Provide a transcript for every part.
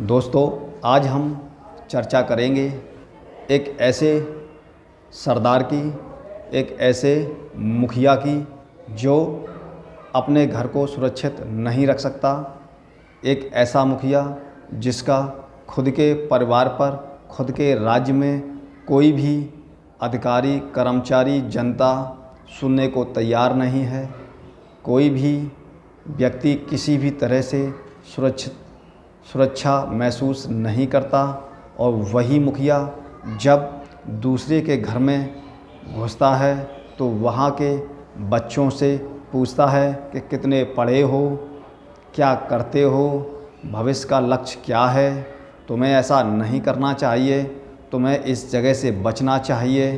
दोस्तों, आज हम चर्चा करेंगे एक ऐसे सरदार की, एक ऐसे मुखिया की जो अपने घर को सुरक्षित नहीं रख सकता। एक ऐसा मुखिया जिसका खुद के परिवार पर, खुद के राज्य में कोई भी अधिकारी, कर्मचारी, जनता सुनने को तैयार नहीं है। कोई भी व्यक्ति किसी भी तरह से सुरक्षा महसूस नहीं करता। और वही मुखिया जब दूसरे के घर में घुसता है तो वहाँ के बच्चों से पूछता है कि कितने पढ़े हो, क्या करते हो, भविष्य का लक्ष्य क्या है, तुम्हें ऐसा नहीं करना चाहिए, तुम्हें इस जगह से बचना चाहिए,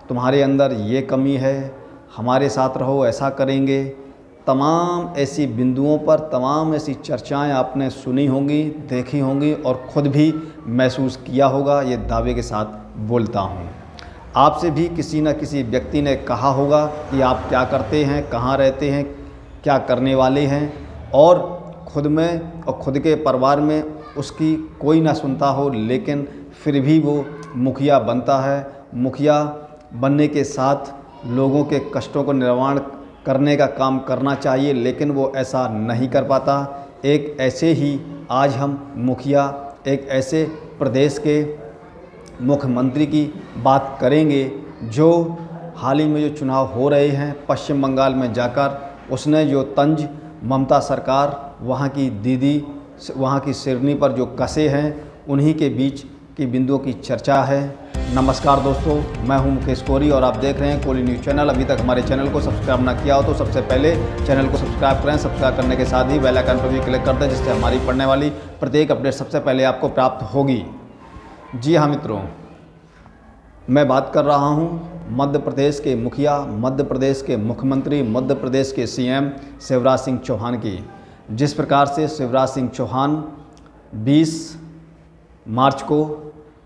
तुम्हारे अंदर ये कमी है, हमारे साथ रहो, ऐसा करेंगे। तमाम ऐसी बिंदुओं पर तमाम ऐसी चर्चाएं आपने सुनी होंगी, देखी होंगी और ख़ुद भी महसूस किया होगा। ये दावे के साथ बोलता हूँ। आपसे भी किसी न किसी व्यक्ति ने कहा होगा कि आप क्या करते हैं, कहाँ रहते हैं, क्या करने वाले हैं, और ख़ुद में और ख़ुद के परिवार में उसकी कोई ना सुनता हो, लेकिन फिर भी वो मुखिया बनता है। मुखिया बनने के साथ लोगों के कष्टों को निवारण करने का काम करना चाहिए, लेकिन वो ऐसा नहीं कर पाता। एक ऐसे ही आज हम मुखिया, एक ऐसे प्रदेश के मुख्यमंत्री की बात करेंगे जो हाल ही में जो चुनाव हो रहे हैं पश्चिम बंगाल में जाकर उसने जो तंज ममता सरकार, वहाँ की दीदी, वहाँ की सिरनी पर जो कसे हैं, उन्हीं के बीच की बिंदुओं की चर्चा है। नमस्कार दोस्तों, मैं हूं मुकेश कोरी और आप देख रहे हैं कोली न्यूज़ चैनल। अभी तक हमारे चैनल को सब्सक्राइब ना किया हो तो सबसे पहले चैनल को सब्सक्राइब करें। सब्सक्राइब करने के साथ ही बेल आइकन पर भी क्लिक कर दें, जिससे हमारी पड़ने वाली प्रत्येक अपडेट सबसे पहले आपको प्राप्त होगी। जी हाँ मित्रों, मैं बात कर रहा हूँ मध्य प्रदेश के मुखिया, मध्य प्रदेश के मुख्यमंत्री, मध्य प्रदेश के सीएम शिवराज सिंह चौहान की। जिस प्रकार से शिवराज सिंह चौहान 20 मार्च को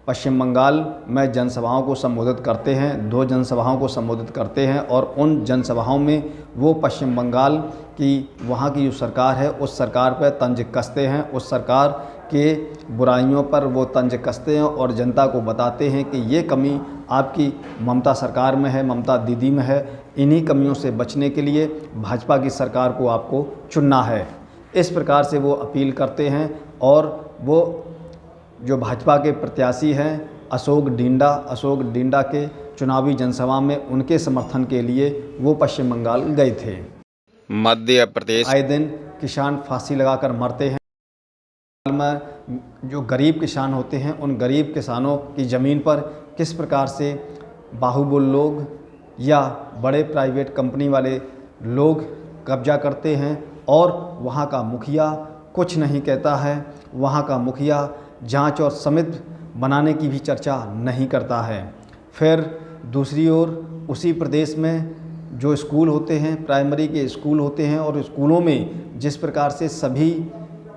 पश्चिम बंगाल में जनसभाओं को संबोधित करते हैं, 2 जनसभाओं को संबोधित करते हैं, और उन जनसभाओं में वो पश्चिम बंगाल की वहाँ की जो सरकार है उस सरकार पर तंज कसते हैं, उस सरकार के बुराइयों पर वो तंज कसते हैं और जनता को बताते हैं कि ये कमी आपकी ममता सरकार में है, ममता दीदी में है। इन्हीं कमियों से बचने के लिए भाजपा की सरकार को आपको चुनना है। इस प्रकार से वो अपील करते हैं। और वो जो भाजपा के प्रत्याशी हैं अशोक डिंडा के चुनावी जनसभा में उनके समर्थन के लिए वो पश्चिम बंगाल गए थे। मध्य प्रदेश आए दिन किसान फांसी लगाकर मरते हैं। में जो गरीब किसान होते हैं उन गरीब किसानों की ज़मीन पर किस प्रकार से बाहुबल लोग या बड़े प्राइवेट कंपनी वाले लोग कब्जा करते हैं, और वहाँ का मुखिया कुछ नहीं कहता है। वहाँ का मुखिया जांच और समिति बनाने की भी चर्चा नहीं करता है। फिर दूसरी ओर उसी प्रदेश में जो स्कूल होते हैं, प्राइमरी के स्कूल होते हैं, और स्कूलों में जिस प्रकार से सभी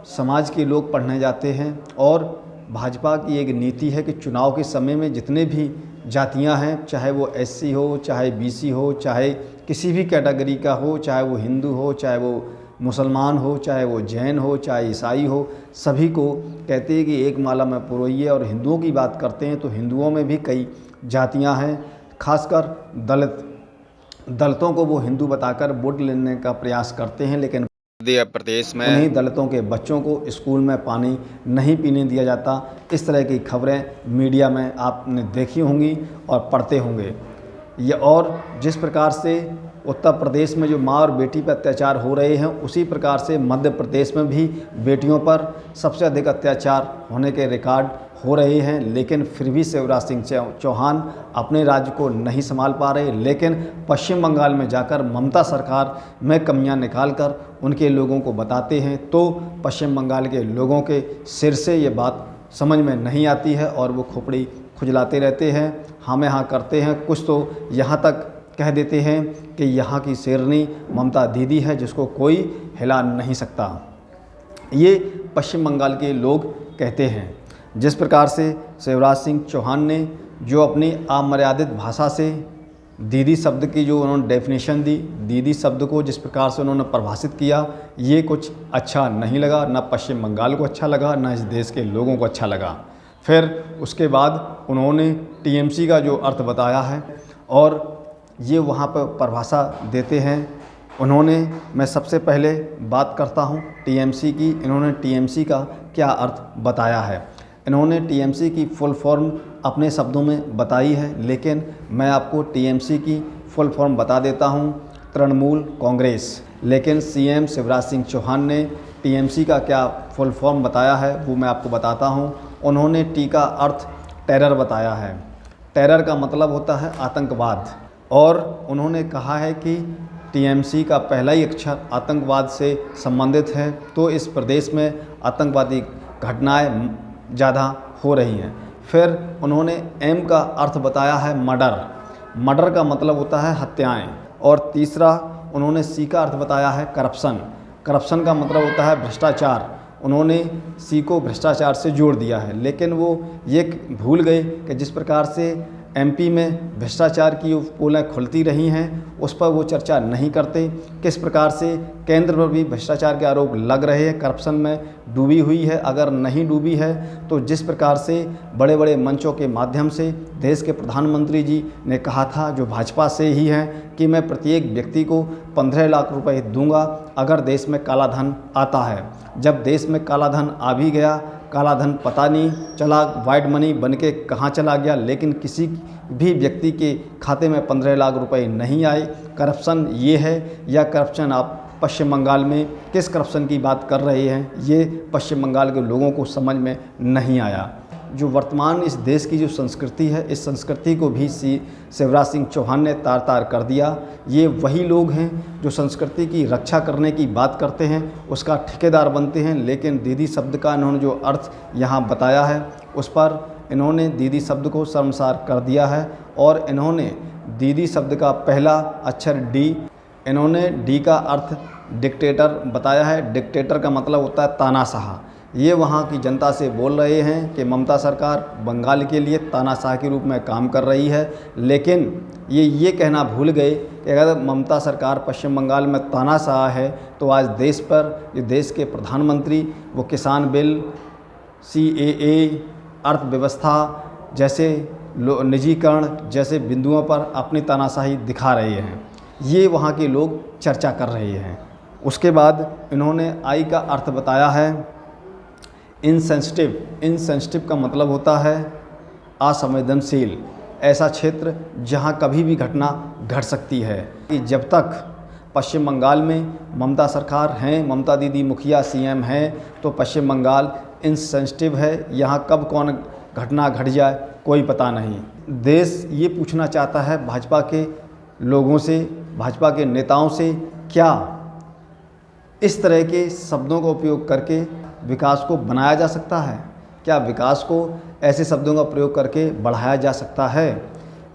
समाज के लोग पढ़ने जाते हैं, और भाजपा की एक नीति है कि चुनाव के समय में जितने भी जातियां हैं, चाहे वो एससी हो, चाहे बीसी हो, चाहे किसी भी कैटेगरी का हो, चाहे वो हिंदू हो, चाहे वो मुसलमान हो, चाहे वो जैन हो, चाहे ईसाई हो, सभी को कहते हैं कि एक माला में पुरोइए। और हिंदुओं की बात करते हैं तो हिंदुओं में भी कई जातियां हैं। खासकर दलितों को वो हिंदू बताकर वोट लेने का प्रयास करते हैं, लेकिन मध्य प्रदेश में उन्हीं दलितों के बच्चों को स्कूल में पानी नहीं पीने दिया जाता। इस तरह की खबरें मीडिया में आपने देखी होंगी और पढ़ते होंगे। और जिस प्रकार से उत्तर प्रदेश में जो माँ और बेटी पर अत्याचार हो रहे हैं, उसी प्रकार से मध्य प्रदेश में भी बेटियों पर सबसे अधिक अत्याचार होने के रिकॉर्ड हो रहे हैं। लेकिन फिर भी शिवराज सिंह चौहान अपने राज्य को नहीं संभाल पा रहे, लेकिन पश्चिम बंगाल में जाकर ममता सरकार में कमियां निकालकर उनके लोगों को बताते हैं। तो पश्चिम बंगाल के लोगों के सिर से ये बात समझ में नहीं आती है और वो खोपड़ी खुजलाते रहते हैं, हाँ हाँ करते हैं। कुछ तो यहाँ तक कह देते हैं कि यहाँ की शेरनी ममता दीदी है जिसको कोई हिला नहीं सकता। ये पश्चिम बंगाल के लोग कहते हैं। जिस प्रकार से शिवराज सिंह चौहान ने जो अपनी अमर्यादित भाषा से दीदी शब्द की जो उन्होंने डेफिनेशन दी, दीदी शब्द को जिस प्रकार से उन्होंने परिभाषित किया, ये कुछ अच्छा नहीं लगा, ना पश्चिम बंगाल को अच्छा लगा, ना इस देश के लोगों को अच्छा लगा। फिर उसके बाद उन्होंने टीएमसी का जो अर्थ बताया है और ये वहाँ पर परिभाषा देते हैं उन्होंने। मैं सबसे पहले बात करता हूँ टीएमसी की। इन्होंने टीएमसी का क्या अर्थ बताया है। इन्होंने टीएमसी की फुल फॉर्म अपने शब्दों में बताई है, लेकिन मैं आपको टीएमसी की फुल फॉर्म बता देता हूँ, तृणमूल कांग्रेस। लेकिन सीएम शिवराज सिंह चौहान ने टीएमसी का क्या फुल फॉर्म बताया है वो मैं आपको बताता हूँ। उन्होंने टी का अर्थ टेरर बताया है। टेरर का मतलब होता है आतंकवाद, और उन्होंने कहा है कि टीएमसी का पहला ही अक्षर आतंकवाद से संबंधित है, तो इस प्रदेश में आतंकवादी घटनाएं ज़्यादा हो रही हैं। फिर उन्होंने एम का अर्थ बताया है मर्डर। मर्डर का मतलब होता है हत्याएं। और तीसरा उन्होंने सी का अर्थ बताया है करप्शन। करप्शन का मतलब होता है भ्रष्टाचार। उन्होंने सी को भ्रष्टाचार से जोड़ दिया है, लेकिन वो ये भूल गए कि जिस प्रकार से एमपी में भ्रष्टाचार की पोलें खुलती रही हैं उस पर वो चर्चा नहीं करते। किस प्रकार से केंद्र पर भी भ्रष्टाचार के आरोप लग रहे हैं, करप्शन में डूबी हुई है, अगर नहीं डूबी है तो जिस प्रकार से बड़े बड़े मंचों के माध्यम से देश के प्रधानमंत्री जी ने कहा था, जो भाजपा से ही हैं, कि मैं प्रत्येक व्यक्ति को 15 लाख रुपए दूंगा अगर देश में काला धन आता है। जब देश में काला धन आ भी गया, काला धन पता नहीं चला वाइट मनी बन के कहाँ चला गया, लेकिन किसी भी व्यक्ति के खाते में 15 लाख रुपए नहीं आए। करप्शन ये है, या करप्शन आप पश्चिम बंगाल में किस करप्शन की बात कर रहे हैं, ये पश्चिम बंगाल के लोगों को समझ में नहीं आया। जो वर्तमान इस देश की जो संस्कृति है, इस संस्कृति को भी शिवराज सिंह चौहान ने तार तार कर दिया। ये वही लोग हैं जो संस्कृति की रक्षा करने की बात करते हैं, उसका ठेकेदार बनते हैं, लेकिन दीदी शब्द का इन्होंने जो अर्थ यहाँ बताया है उस पर इन्होंने दीदी शब्द को शर्मसार कर दिया है। और इन्होंने दीदी शब्द का पहला अक्षर डी, इन्होंने डी का अर्थ डिक्टेटर बताया है। डिक्टेटर का मतलब होता है तानाशाह। ये वहाँ की जनता से बोल रहे हैं कि ममता सरकार बंगाल के लिए तानाशाह के रूप में काम कर रही है, लेकिन ये कहना भूल गए कि अगर ममता सरकार पश्चिम बंगाल में तानाशाह है तो आज देश पर, जो देश के प्रधानमंत्री, वो किसान बिल, CAA, अर्थव्यवस्था जैसे निजीकरण जैसे बिंदुओं पर अपनी तानाशाही दिखा रहे हैं। ये वहाँ के लोग चर्चा कर रहे हैं। उसके बाद इन्होंने आई का अर्थ बताया है इनसेंसिटिव। इनसेंसिटिव का मतलब होता है असंवेदनशील, ऐसा क्षेत्र जहां कभी भी घटना घट सकती है। कि जब तक पश्चिम बंगाल में ममता सरकार हैं, ममता दीदी मुखिया CM हैं, तो पश्चिम बंगाल इनसेंसिटिव है। यहां कब कौन घटना घट जाए कोई पता नहीं। देश ये पूछना चाहता है भाजपा के लोगों से, भाजपा के नेताओं से, क्या इस तरह के शब्दों का उपयोग करके विकास को बनाया जा सकता है? क्या विकास को ऐसे शब्दों का प्रयोग करके बढ़ाया जा सकता है?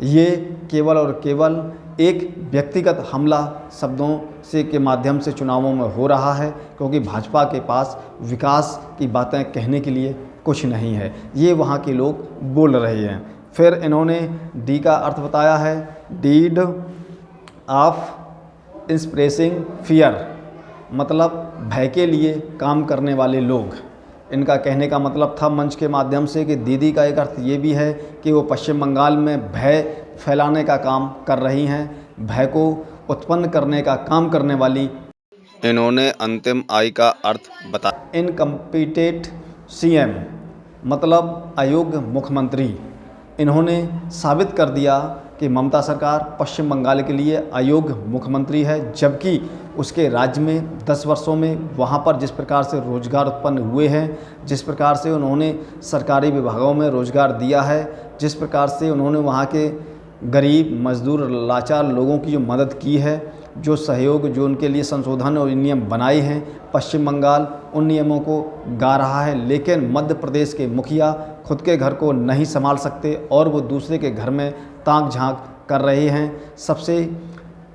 ये केवल और केवल एक व्यक्तिगत हमला शब्दों से के माध्यम से चुनावों में हो रहा है, क्योंकि भाजपा के पास विकास की बातें कहने के लिए कुछ नहीं है। ये वहाँ के लोग बोल रहे हैं। फिर इन्होंने डी का अर्थ बताया है डीड ऑफ इंस्प्रेसिंग फियर, मतलब भय के लिए काम करने वाले लोग। इनका कहने का मतलब था मंच के माध्यम से कि दीदी का एक अर्थ ये भी है कि वो पश्चिम बंगाल में भय फैलाने का काम कर रही हैं, भय को उत्पन्न करने का काम करने वाली। इन्होंने अंतिम आई का अर्थ बताया इनकम्पिटेंट CM, मतलब अयोग्य मुख्यमंत्री। इन्होंने साबित कर दिया कि ममता सरकार पश्चिम बंगाल के लिए अयोग्य मुख्यमंत्री है, जबकि उसके राज्य में 10 वर्षों में वहाँ पर जिस प्रकार से रोज़गार उत्पन्न हुए हैं, जिस प्रकार से उन्होंने सरकारी विभागों में रोज़गार दिया है, जिस प्रकार से उन्होंने वहाँ के गरीब मजदूर लाचार लोगों की जो मदद की है, जो सहयोग, जो उनके लिए संशोधन और नियम बनाए हैं, पश्चिम बंगाल उन नियमों को गा रहा है। लेकिन मध्य प्रदेश के मुखिया खुद के घर को नहीं संभाल सकते और वो दूसरे के घर में ताक झांक कर रहे हैं। सबसे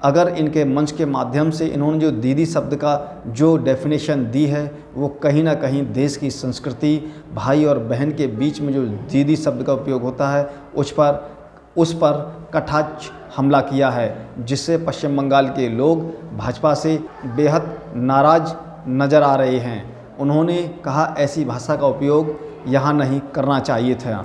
अगर इनके मंच के माध्यम से इन्होंने जो दीदी शब्द का जो डेफिनेशन दी है, वो कहीं ना कहीं देश की संस्कृति, भाई और बहन के बीच में जो दीदी शब्द का उपयोग होता है उस पर कटाक्ष हमला किया है, जिससे पश्चिम बंगाल के लोग भाजपा से बेहद नाराज़ नज़र आ रहे हैं। उन्होंने कहा ऐसी भाषा का उपयोग यहाँ नहीं करना चाहिए था।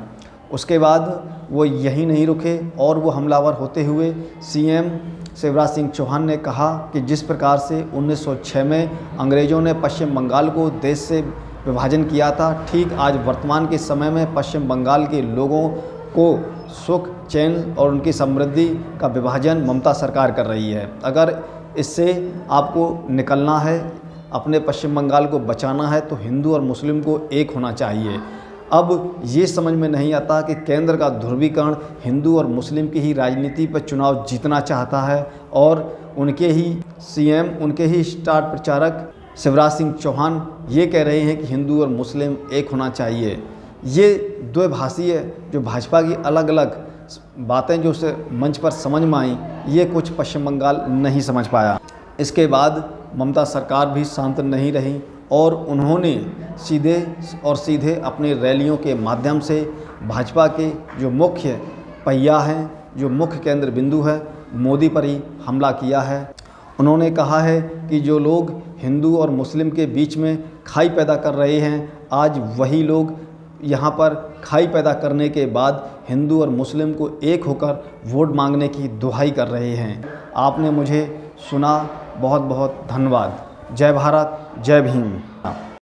उसके बाद वो यहीं नहीं रुके और वो हमलावर होते हुए सीएम शिवराज सिंह चौहान ने कहा कि जिस प्रकार से 1906 में अंग्रेज़ों ने पश्चिम बंगाल को देश से विभाजन किया था, ठीक आज वर्तमान के समय में पश्चिम बंगाल के लोगों को सुख, चैन और उनकी समृद्धि का विभाजन ममता सरकार कर रही है। अगर इससे आपको निकलना है, अपने पश्चिम बंगाल को बचाना है, तो हिंदू और मुस्लिम को एक होना चाहिए। अब ये समझ में नहीं आता कि केंद्र का ध्रुवीकरण हिंदू और मुस्लिम की ही राजनीति पर चुनाव जीतना चाहता है और उनके ही सीएम, उनके ही स्टार प्रचारक शिवराज सिंह चौहान ये कह रहे हैं कि हिंदू और मुस्लिम एक होना चाहिए। ये द्विभाषीय जो भाजपा की अलग अलग बातें जो उसे मंच पर समझ में आई, ये कुछ पश्चिम बंगाल नहीं समझ पाया। इसके बाद ममता सरकार भी शांत नहीं रही और उन्होंने सीधे अपनी रैलियों के माध्यम से भाजपा के जो मुख्य पहिया हैं, जो मुख्य केंद्र बिंदु है, मोदी पर ही हमला किया है। उन्होंने कहा है कि जो लोग हिंदू और मुस्लिम के बीच में खाई पैदा कर रहे हैं, आज वही लोग यहाँ पर खाई पैदा करने के बाद हिंदू और मुस्लिम को एक होकर वोट मांगने की दुहाई कर रहे हैं। आपने मुझे सुना, बहुत बहुत धन्यवाद। जय भारत, जय भीम।